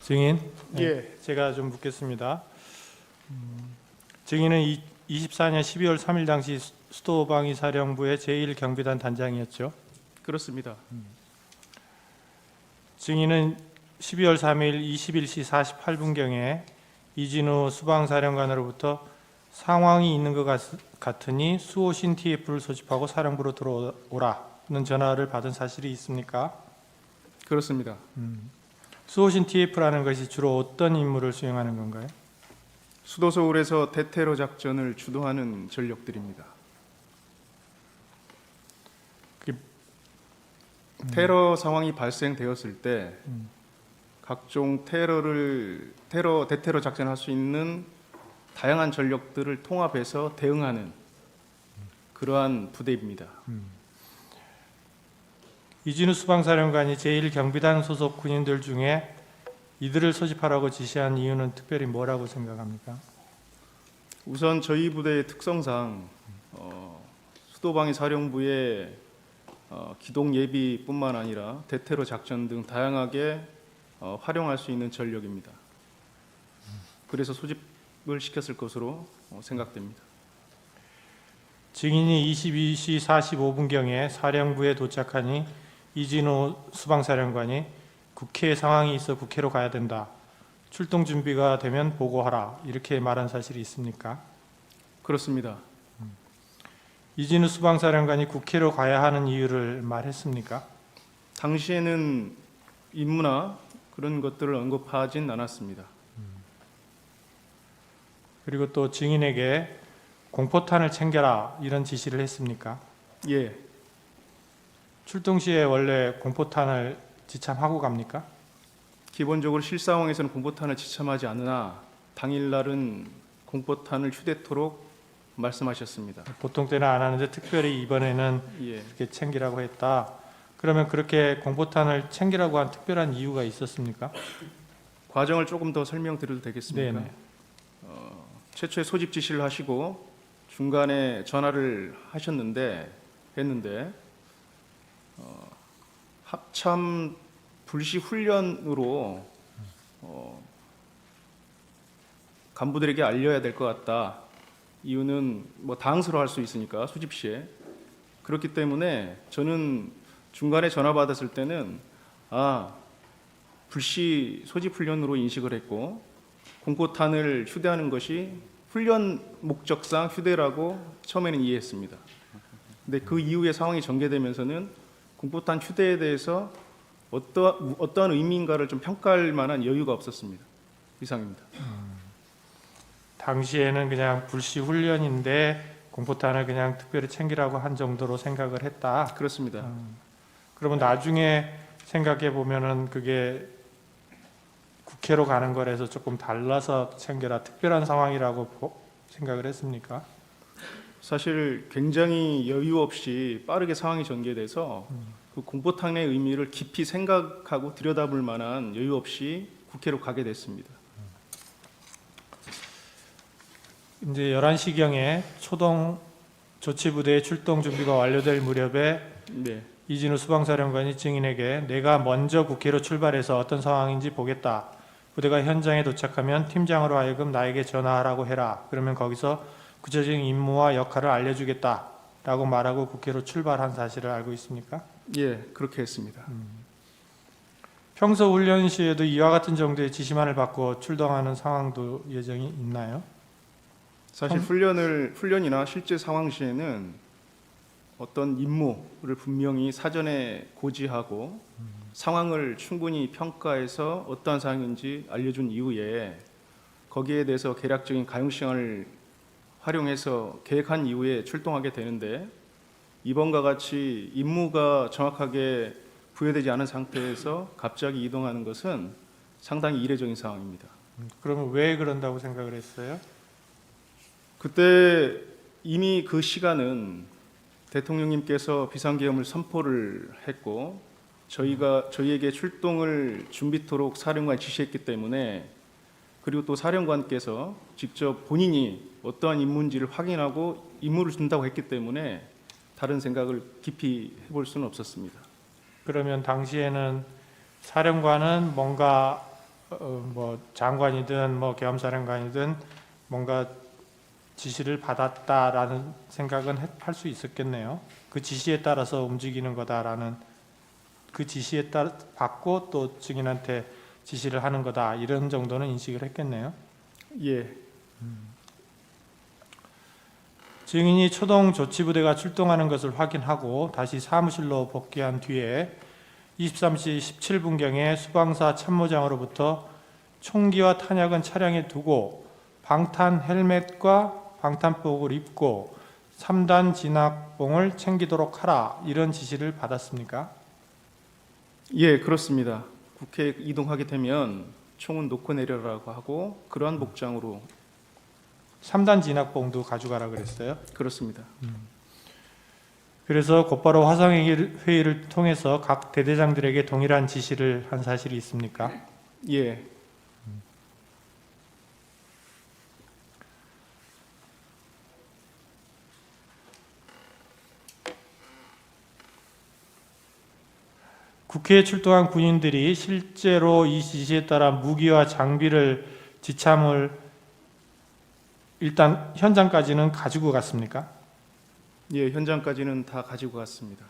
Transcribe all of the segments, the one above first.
증인, 예. 제가 좀 묻겠습니다. 증인은 24년 12월 3일 당시 수도방위 사령부의 제1경비단 단장이었죠. 그렇습니다. 증인은 12월 3일 21시 48분경에 이진우 수방사령관으로부터 상황이 있는 것 같으니 수호신 TF를 소집하고 사령부로 들어오라는 전화를 받은 사실이 있습니까? 그렇습니다. 수호신 TF라는 것이 주로 어떤 임무를 수행하는 건가요? 수도 서울에서 대테러 작전을 주도하는 전력들입니다. 테러 상황이 발생되었을 때 각종 대테러 작전할 수 있는 다양한 전력들을 통합해서 대응하는 그러한 부대입니다. 이진우 수방사령관이 제1경비단 소속 군인들 중에 이들을 소집하라고 지시한 이유는 특별히 뭐라고 생각합니까? 우선 저희 부대의 특성상 수도방위 사령부의 기동 예비뿐만 아니라 대테러 작전 등 다양하게 활용할 수 있는 전력입니다. 그래서 소집을 시켰을 것으로 생각됩니다. 증인이 22시 45분경에 사령부에 도착하니 이진우 수방사령관이 국회 상황이 있어 국회로 가야 된다. 출동 준비가 되면 보고하라. 이렇게 말한 사실이 있습니까? 그렇습니다. 이진우 수방사령관이 국회로 가야 하는 이유를 말했습니까? 당시에는 임무나 그런 것들을 언급하진 않았습니다. 그리고 또 증인에게 공포탄을 챙겨라 이런 지시를 했습니까? 예, 출동 시에 원래 공포탄을 지참하고 갑니까? 기본적으로 실상황에서는 공포탄을 지참하지 않으나 당일날은 공포탄을 휴대토록 말씀하셨습니다. 보통 때는 안 하는데 특별히 이번에는 예, 이렇게 챙기라고 했다. 그러면 그렇게 공포탄을 챙기라고 한 특별한 이유가 있었습니까? 과정을 조금 더 설명드려도 되겠습니까? 네네. 최초에 소집 지시를 하시고 중간에 전화를 했는데 합참 불시 훈련으로 간부들에게 알려야 될 것 같다. 이유는 뭐 당황스러워할 수 있으니까 소집 시에 그렇기 때문에 저는 중간에 전화 받았을 때는 불시 소집 훈련으로 인식을 했고 공포탄을 휴대하는 것이 훈련 목적상 휴대라고 처음에는 이해했습니다. 근데 그 이후에 상황이 전개되면서는 공포탄 휴대에 대해서 어떠한 의미인가를 좀 평가할 만한 여유가 없었습니다. 이상입니다. 당시에는 그냥 불시 훈련인데 공포탄을 그냥 특별히 챙기라고 한 정도로 생각을 했다. 그렇습니다. 그러면 나중에 생각해 보면은 그게 국회로 가는 거라서 조금 달라서 챙겨라 특별한 상황이라고 생각을 했습니까? 사실 굉장히 여유 없이 빠르게 상황이 전개돼서 그 공포탄의 의미를 깊이 생각하고 들여다볼 만한 여유 없이 국회로 가게 됐습니다. 이제 11시경에 초동 조치부대의 출동 준비가 완료될 무렵에 네, 이진우 수방사령관이 증인에게 내가 먼저 국회로 출발해서 어떤 상황인지 보겠다. 부대가 현장에 도착하면 팀장으로 하여금 나에게 전화하라고 해라. 그러면 거기서 구체적인 임무와 역할을 알려주겠다. 라고 말하고 국회로 출발한 사실을 알고 있습니까? 예, 그렇게 했습니다. 평소 훈련 시에도 이와 같은 정도의 지시만을 받고 출동하는 상황도 예정이 있나요? 사실 훈련이나 실제 상황 시에는 어떤 임무를 분명히 사전에 고지하고 상황을 충분히 평가해서 어떠한 상황인지 알려준 이후에 거기에 대해서 계략적인 가용 시간을 활용해서 계획한 이후에 출동하게 되는데 이번과 같이 임무가 정확하게 부여되지 않은 상태에서 갑자기 이동하는 것은 상당히 이례적인 상황입니다. 그러면 왜 그런다고 생각을 했어요? 그때 이미 그 시간은 대통령님께서 비상계엄을 선포를 했고 저희에게 출동을 준비토록 사령관이 지시했기 때문에 그리고 또 사령관께서 직접 본인이 어떠한 임무인지를 확인하고 임무를 준다고 했기 때문에 다른 생각을 깊이 해볼 수는 없었습니다. 그러면 당시에는 사령관은 뭔가 뭐 장관이든 뭐 계엄사령관이든 뭔가 지시를 받았다라는 생각은 할 수 있었겠네요. 그 지시에 따라서 움직이는 거다라는, 그 지시에 따라 받고 또 증인한테 지시를 하는 거다, 이런 정도는 인식을 했겠네요. 예, 증인이 초동 조치부대가 출동하는 것을 확인하고 다시 사무실로 복귀한 뒤에 23시 17분경에 수방사 참모장으로부터 총기와 탄약은 차량에 두고 방탄 헬멧과 방탄복을 입고 3단 진압봉을 챙기도록 하라, 이런 지시를 받았습니까? 예, 그렇습니다. 국회에 이동하게 되면 총은 놓고 내려라고 하고 그러한 복장으로 3단 진압봉도 가져가라 그랬어요. 그렇습니다. 그래서 곧바로 화상회의를 통해서 각 대대장들에게 동일한 지시를 한 사실이 있습니까? 예, 국회에 출동한 군인들이 실제로 이 지시에 따라 무기와 장비를 지참을 일단 현장까지는 가지고 갔습니까? 예, 현장까지는 다 가지고 갔습니다.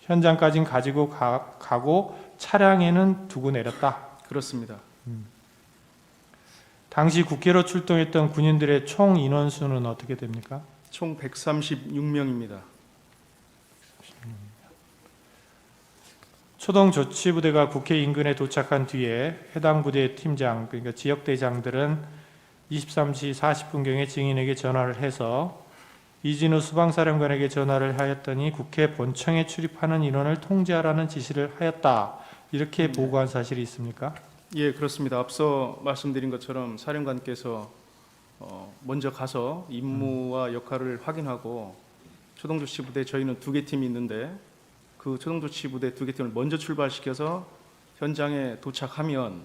현장까지는 가지고 가고 차량에는 두고 내렸다. 그렇습니다. 당시 국회로 출동했던 군인들의 총 인원수는 어떻게 됩니까? 총 136명입니다. 초동 조치부대가 국회 인근에 도착한 뒤에 해당 부대 팀장, 그러니까 지역대장들은 23시 40분경에 증인에게 전화를 해서 이진우 수방사령관에게 전화를 하였더니 국회 본청에 출입하는 인원을 통제하라는 지시를 하였다, 이렇게 보고한 사실이 있습니까? 예, 그렇습니다. 앞서 말씀드린 것처럼 사령관께서 먼저 가서 임무와 역할을 확인하고 초동조치부대 저희는 2개 팀이 있는데 그 초동조치부대 2개 팀을 먼저 출발시켜서 현장에 도착하면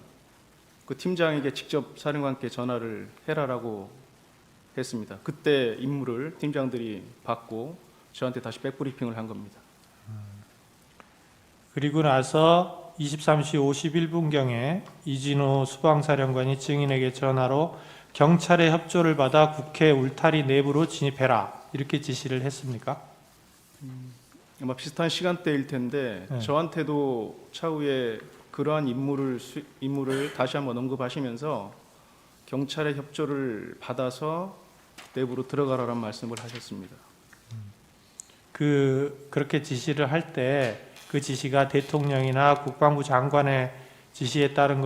그 팀장에게 직접 사령관께 전화를 해라라고 했습니다. 그때 임무를 팀장들이 받고 저한테 다시 백브리핑을 한 겁니다. 그리고 나서 23시 51분경에 이진우 수방사령관이 증인에게 전화로 경찰의 협조를 받아 국회 울타리 내부로 진입해라, 이렇게 지시를 했습니까? 아마 비슷한 시간대일 텐데 네. 저한테도 차후에 그러한 임무를 다시 한번 언급하시면서 경찰의 협조를 받아서 내부로 들어가라는 말씀을 하셨습니다. 그렇게 지시를 할 때 그 지시가 대통령이나 국방부 장관의 지시에 따른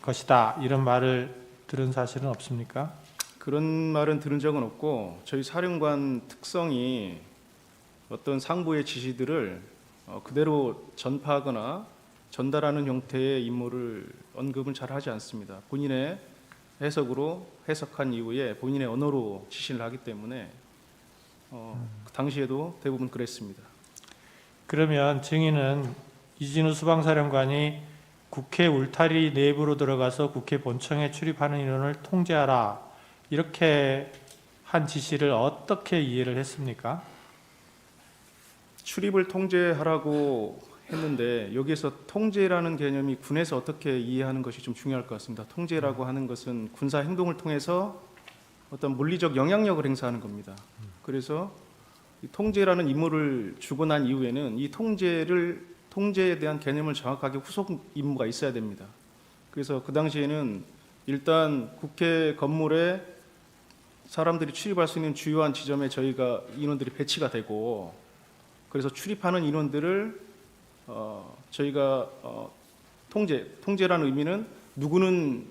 것이다, 이런 말을 들은 사실은 없습니까? 그런 말은 들은 적은 없고 저희 사령관 특성이 어떤 상부의 지시들을 그대로 전파하거나 전달하는 형태의 임무를 언급은 잘 하지 않습니다. 본인의 해석으로 해석한 이후에 본인의 언어로 지시를 하기 때문에 그 당시에도 대부분 그랬습니다. 그러면 증인은 이진우 수방사령관이 국회 울타리 내부로 들어가서 국회 본청에 출입하는 인원을 통제하라, 이렇게 한 지시를 어떻게 이해를 했습니까? 출입을 통제하라고 했는데 여기에서 통제라는 개념이 군에서 어떻게 이해하는 것이 좀 중요할 것 같습니다. 통제라고 하는 것은 군사 행동을 통해서 어떤 물리적 영향력을 행사하는 겁니다. 그래서 이 통제라는 임무를 주고 난 이후에는 이 통제에 대한 개념을 정확하게 후속 임무가 있어야 됩니다. 그래서 그 당시에는 일단 국회 건물에 사람들이 출입할 수 있는 주요한 지점에 저희가 인원들이 배치가 되고, 그래서 출입하는 인원들을 저희가 통제라는 의미는 누구는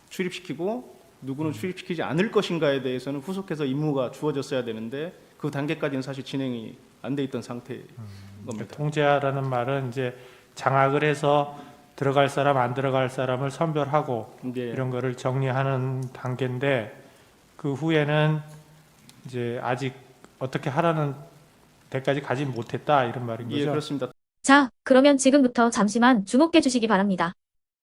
출입시키고 누구는 출입시키지 않을 것인가에 대해서는 후속해서 임무가 주어졌어야 되는데 그 단계까지는 사실 진행이 안 돼 있던 상태인 겁니다. 통제하라는 말은 이제 장악을 해서 들어갈 사람 안 들어갈 사람을 선별하고 예, 이런 거를 정리하는 단계인데, 그 후에는 이제 아직 어떻게 하라는 데까지 가지 못했다, 이런 말인 거죠? 예, 그렇습니다. 자, 그러면 지금부터 잠시만 주목해 주시기 바랍니다.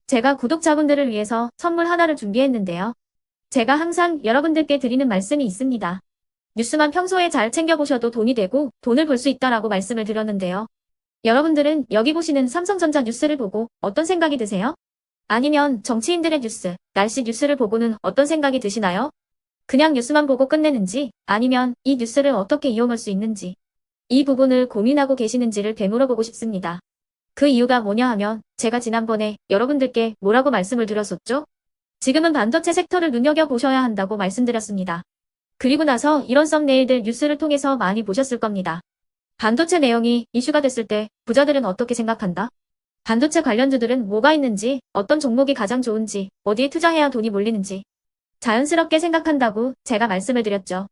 제가 구독자분들을 위해서 선물 하나를 준비했는데요. 제가 항상 여러분들께 드리는 말씀이 있습니다. 뉴스만 평소에 잘 챙겨보셔도 돈이 되고 돈을 벌 수 있다라고 말씀을 드렸는데요. 여러분들은 여기 보시는 삼성전자 뉴스를 보고 어떤 생각이 드세요? 아니면 정치인들의 뉴스, 날씨 뉴스를 보고는 어떤 생각이 드시나요? 그냥 뉴스만 보고 끝내는지, 아니면 이 뉴스를 어떻게 이용할 수 있는지, 이 부분을 고민하고 계시는지를 되물어보고 싶습니다. 그 이유가 뭐냐 하면 제가 지난번에 여러분들께 뭐라고 말씀을 드렸었죠? 지금은 반도체 섹터를 눈여겨보셔야 한다고 말씀드렸습니다. 그리고 나서 이런 썸네일들 뉴스를 통해서 많이 보셨을 겁니다. 반도체 내용이 이슈가 됐을 때 부자들은 어떻게 생각한다? 반도체 관련주들은 뭐가 있는지, 어떤 종목이 가장 좋은지, 어디에 투자해야 돈이 몰리는지 자연스럽게 생각한다고 제가 말씀을 드렸죠.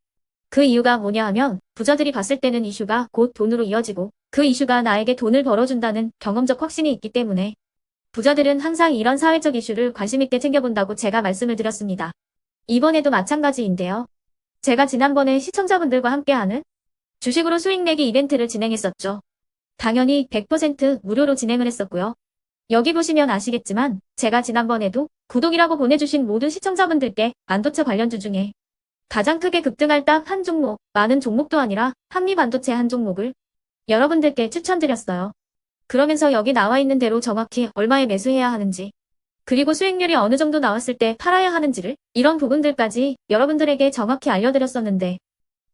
그 이유가 뭐냐 하면 부자들이 봤을 때는 이슈가 곧 돈으로 이어지고 그 이슈가 나에게 돈을 벌어준다는 경험적 확신이 있기 때문에 부자들은 항상 이런 사회적 이슈를 관심 있게 챙겨본다고 제가 말씀을 드렸습니다. 이번에도 마찬가지인데요. 제가 지난번에 시청자분들과 함께하는 주식으로 수익 내기 이벤트를 진행했었죠. 당연히 100% 무료로 진행을 했었고요. 여기 보시면 아시겠지만 제가 지난번에도 구독이라고 보내주신 모든 시청자분들께 반도체 관련주 중에 가장 크게 급등할 딱 한 종목, 많은 종목도 아니라 한미반도체 한 종목을 여러분들께 추천드렸어요. 그러면서 여기 나와 있는 대로 정확히 얼마에 매수해야 하는지, 그리고 수익률이 어느 정도 나왔을 때 팔아야 하는지를 이런 부분들까지 여러분들에게 정확히 알려드렸었는데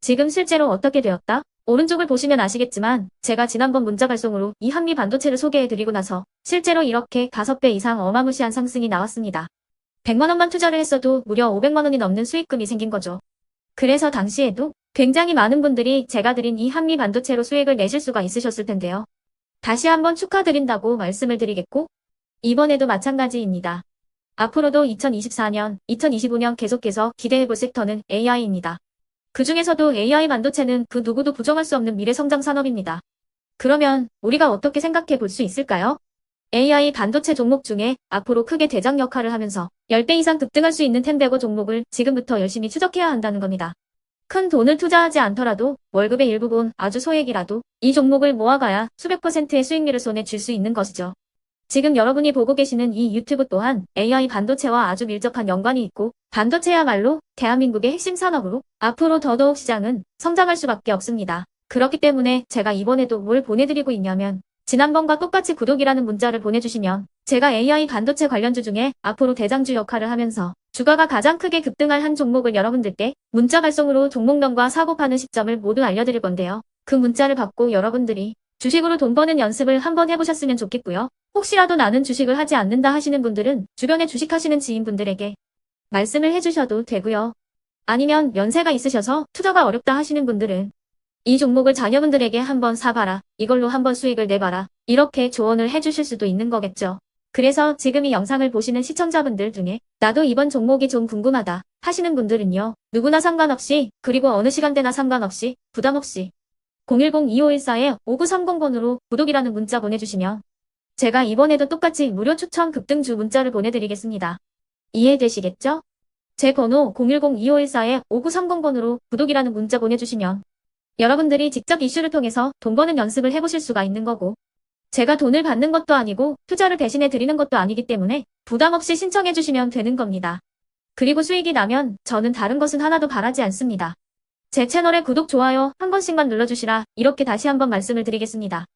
지금 실제로 어떻게 되었다? 오른쪽을 보시면 아시겠지만 제가 지난번 문자 발송으로 이 한미 반도체를 소개해드리고 나서 실제로 이렇게 5배 이상 어마무시한 상승이 나왔습니다. 100만 원만 투자를 했어도 무려 500만 원이 넘는 수익금이 생긴 거죠. 그래서 당시에도 굉장히 많은 분들이 제가 드린 이 한미 반도체로 수익을 내실 수가 있으셨을 텐데요. 다시 한번 축하드린다고 말씀을 드리겠고 이번에도 마찬가지입니다. 앞으로도 2024년, 2025년 계속해서 기대해볼 섹터는 AI입니다. 그 중에서도 AI 반도체는 그 누구도 부정할 수 없는 미래 성장 산업입니다. 그러면 우리가 어떻게 생각해 볼 수 있을까요? AI 반도체 종목 중에 앞으로 크게 대장 역할을 하면서 10배 이상 급등할 수 있는 텐베고 종목을 지금부터 열심히 추적해야 한다는 겁니다. 큰 돈을 투자하지 않더라도 월급의 일부분 아주 소액이라도 이 종목을 모아가야 수백 %의 수익률을 손에 쥘 수 있는 것이죠. 지금 여러분이 보고 계시는 이 유튜브 또한 AI 반도체와 아주 밀접한 연관이 있고 반도체야말로 대한민국의 핵심 산업으로 앞으로 더더욱 시장은 성장할 수밖에 없습니다. 그렇기 때문에 제가 이번에도 뭘 보내드리고 있냐면 지난번과 똑같이 구독이라는 문자를 보내주시면 제가 AI 반도체 관련주 중에 앞으로 대장주 역할을 하면서 주가가 가장 크게 급등할 한 종목을 여러분들께 문자 발송으로 종목명과 사고 파는 시점을 모두 알려드릴 건데요. 그 문자를 받고 여러분들이 주식으로 돈 버는 연습을 한번 해보셨으면 좋겠고요. 혹시라도 나는 주식을 하지 않는다 하시는 분들은 주변에 주식하시는 지인분들에게 말씀을 해주셔도 되고요. 아니면 연세가 있으셔서 투자가 어렵다 하시는 분들은 이 종목을 자녀분들에게 한번 사봐라. 이걸로 한번 수익을 내봐라. 이렇게 조언을 해주실 수도 있는 거겠죠. 그래서 지금 이 영상을 보시는 시청자분들 중에 나도 이번 종목이 좀 궁금하다 하시는 분들은요. 누구나 상관없이 그리고 어느 시간대나 상관없이 부담 없이 010-2514-5930번으로 구독이라는 문자 보내주시면 제가 이번에도 똑같이 무료 추천 급등주 문자를 보내드리겠습니다. 이해되시겠죠? 제 번호 010-2514-5930번으로 구독이라는 문자 보내주시면 여러분들이 직접 이슈를 통해서 돈 버는 연습을 해보실 수가 있는 거고 제가 돈을 받는 것도 아니고 투자를 대신해 드리는 것도 아니기 때문에 부담 없이 신청해 주시면 되는 겁니다. 그리고 수익이 나면 저는 다른 것은 하나도 바라지 않습니다. 제 채널에 구독, 좋아요 한 번씩만 눌러주시라 이렇게 다시 한번 말씀을 드리겠습니다.